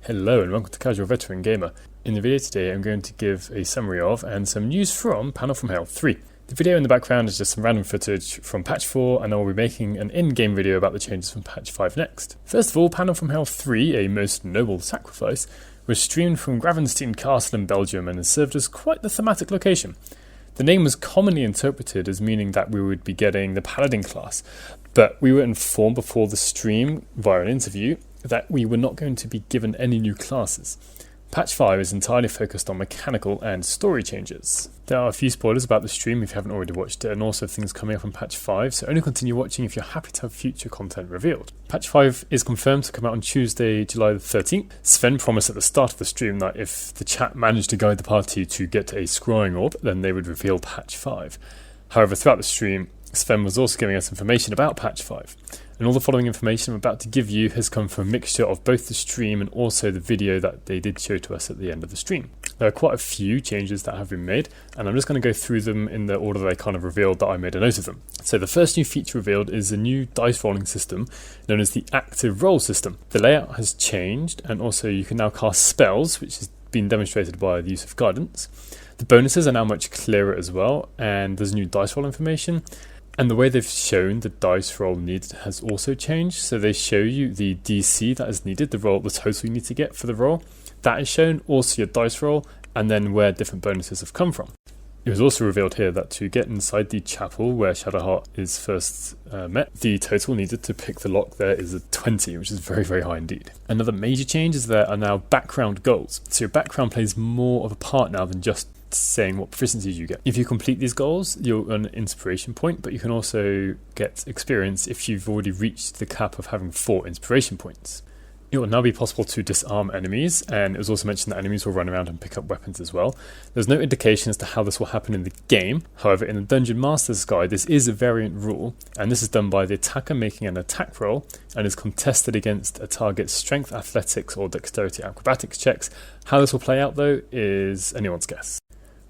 Hello and welcome to Casual Veteran Gamer. In the video today I'm going to give a summary of and some news from Panel from Hell 3. The video in the background is just some random footage from patch 4 and I will be making an in-game video about the changes from patch 5 next. First of all, Panel from Hell 3, A Most Noble Sacrifice, was streamed from Gravenstein Castle in Belgium and has served as quite the thematic location. The name was commonly interpreted as meaning that we would be getting the Paladin class, but we were informed before the stream via an interview that we were not going to be given any new classes. Patch 5 is entirely focused on mechanical and story changes. There are a few spoilers about the stream if you haven't already watched it, and also things coming up on patch 5, so only continue watching if you're happy to have future content revealed. Patch 5 is confirmed to come out on Tuesday, July the 13th. Sven promised at the start of the stream that if the chat managed to guide the party to get a scrying orb, then they would reveal patch 5. However, throughout the stream, Sven was also giving us information about patch 5. And all the following information I'm about to give you has come from a mixture of both the stream and also the video that they did show to us at the end of the stream. There are quite a few changes that have been made, and I'm just going to go through them in the order they kind of revealed that I made a note of them. So the first new feature revealed is a new dice rolling system known as the active roll system. The layout has changed, and also you can now cast spells, which has been demonstrated by the use of guidance. The bonuses are now much clearer as well, and there's new dice roll information. And the way they've shown the dice roll needed has also changed. So they show you the DC that is needed, the total you need to get for the roll. That is shown, also your dice roll, and then where different bonuses have come from. It was also revealed here that to get inside the chapel where Shadowheart is first met, the total needed to pick the lock there is a 20, which is very, very high indeed. Another major change is there are now background goals. So your background plays more of a part now than just saying what proficiencies you get. If you complete these goals, you'll earn an inspiration point, but you can also get experience if you've already reached the cap of having 4 inspiration points. It will now be possible to disarm enemies, and it was also mentioned that enemies will run around and pick up weapons as well. There's no indication as to how this will happen in the game. However, in the Dungeon Master's Guide, this is a variant rule, and this is done by the attacker making an attack roll and is contested against a target's strength, athletics, or dexterity acrobatics checks. How this will play out, though, is anyone's guess.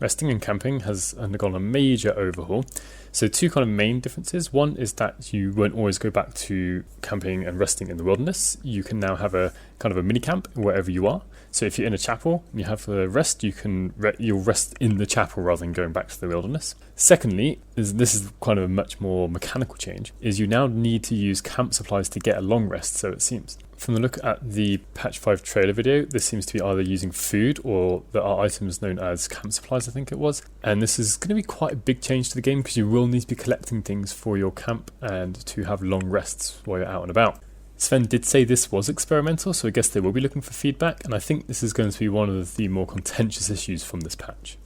Resting and camping has undergone a major overhaul. So 2 kind of main differences. One is that you won't always go back to camping and resting in the wilderness. You can now have a kind of a mini camp wherever you are. So if you're in a chapel and you have a rest, you'll rest in the chapel rather than going back to the wilderness. Secondly, this is kind of a much more mechanical change, is you now need to use camp supplies to get a long rest, so it seems. From the look at the patch 5 trailer video, this seems to be either using food or there are items known as camp supplies, I think it was. And this is going to be quite a big change to the game because you will need to be collecting things for your camp and to have long rests while you're out and about. Sven did say this was experimental, so I guess they will be looking for feedback, and I think this is going to be one of the more contentious issues from this patch.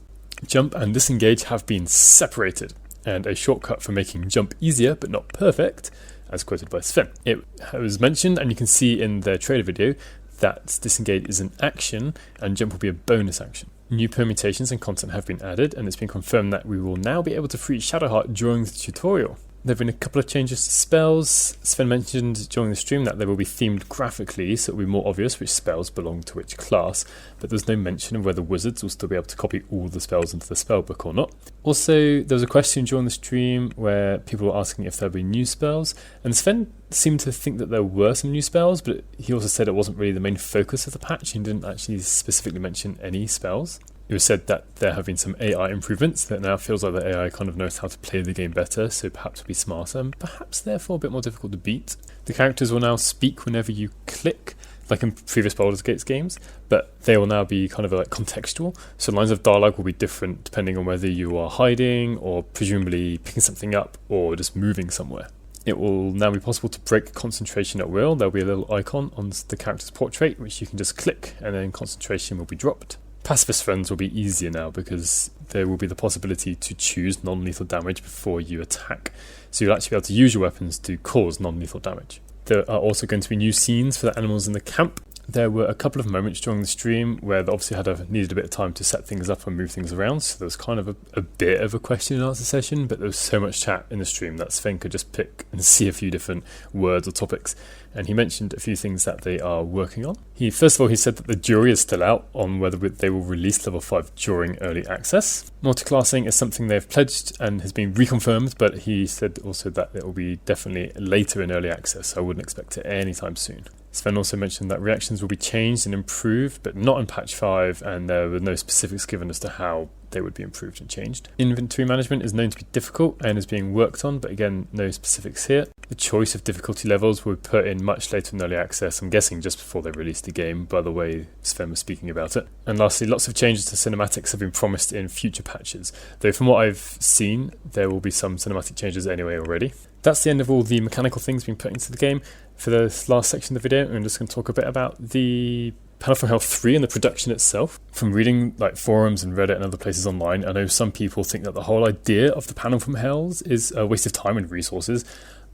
Jump and disengage have been separated, and a shortcut for making jump easier but not perfect, as quoted by Sven. It was mentioned, and you can see in the trailer video, that disengage is an action and jump will be a bonus action. New permutations and content have been added, and it's been confirmed that we will now be able to free Shadowheart during the tutorial. There have been a couple of changes to spells. Sven mentioned during the stream that they will be themed graphically, so it will be more obvious which spells belong to which class, but there's no mention of whether wizards will still be able to copy all the spells into the spellbook or not. Also, there was a question during the stream where people were asking if there'll be new spells, and Sven seemed to think that there were some new spells, but he also said it wasn't really the main focus of the patch. He didn't actually specifically mention any spells. It was said that there have been some AI improvements, that now feels like the AI kind of knows how to play the game better, so perhaps will be smarter and perhaps therefore a bit more difficult to beat. The characters will now speak whenever you click, like in previous Baldur's Gate games, but they will now be kind of like contextual, so lines of dialogue will be different depending on whether you are hiding or presumably picking something up or just moving somewhere. It will now be possible to break concentration at will. There'll be a little icon on the character's portrait which you can just click and then concentration will be dropped. Pacifist friends will be easier now because there will be the possibility to choose non-lethal damage before you attack. So you'll actually be able to use your weapons to cause non-lethal damage. There are also going to be new scenes for the animals in the camp. There were a couple of moments during the stream where they obviously needed a bit of time to set things up and move things around, so there was kind of a bit of a question and answer session, but there was so much chat in the stream that Sven could just pick and see a few different words or topics, and he mentioned a few things that they are working on. First of all, he said that the jury is still out on whether they will release level 5 during early access. Multiclassing is something they've pledged and has been reconfirmed, but he said also that it will be definitely later in early access, so I wouldn't expect it anytime soon. Sven also mentioned that reactions will be changed and improved, but not in patch 5, and there were no specifics given as to how they would be improved and changed. Inventory management is known to be difficult and is being worked on, but again, no specifics here. The choice of difficulty levels were put in much later in early access, I'm guessing just before they released the game, by the way Sven was speaking about it. And lastly, lots of changes to cinematics have been promised in future patches, though from what I've seen, there will be some cinematic changes anyway already. That's the end of all the mechanical things being put into the game. For the last section of the video, I'm just going to talk a bit about the Panel from Hell 3 and the production itself. From reading forums and Reddit and other places online, I know some people think that the whole idea of the Panel from Hells is a waste of time and resources,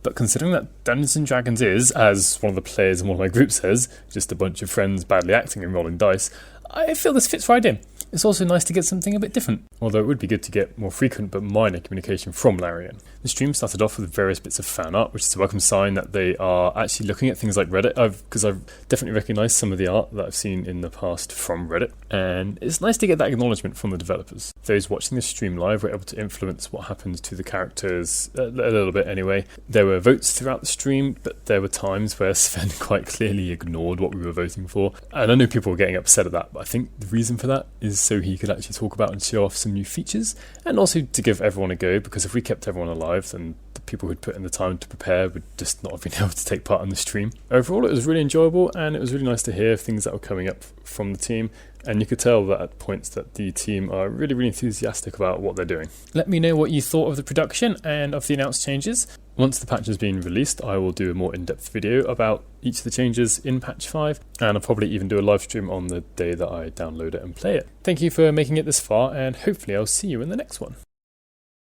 but considering that Dungeons & Dragons is, as one of the players in one of my groups says, just a bunch of friends badly acting and rolling dice, I feel this fits right in. It's also nice to get something a bit different, although it would be good to get more frequent but minor communication from Larian. The stream started off with various bits of fan art, which is a welcome sign that they are actually looking at things like Reddit, because I've definitely recognised some of the art that I've seen in the past from Reddit, and it's nice to get that acknowledgement from the developers. Those watching the stream live were able to influence what happens to the characters a little bit anyway. There were votes throughout the stream, but there were times where Sven quite clearly ignored what we were voting for, and I know people were getting upset at that, but I think the reason for that is so he could actually talk about and show off some new features, and also to give everyone a go, because if we kept everyone alive, then the people who'd put in the time to prepare would just not have been able to take part in the stream. Overall, it was really enjoyable, and it was really nice to hear things that were coming up from the team, and you could tell that at points that the team are really, really enthusiastic about what they're doing. Let me know what you thought of the production and of the announced changes. Once the patch has been released, I will do a more in-depth video about each of the changes in patch 5, and I'll probably even do a live stream on the day that I download it and play it. Thank you for making it this far, and hopefully I'll see you in the next one.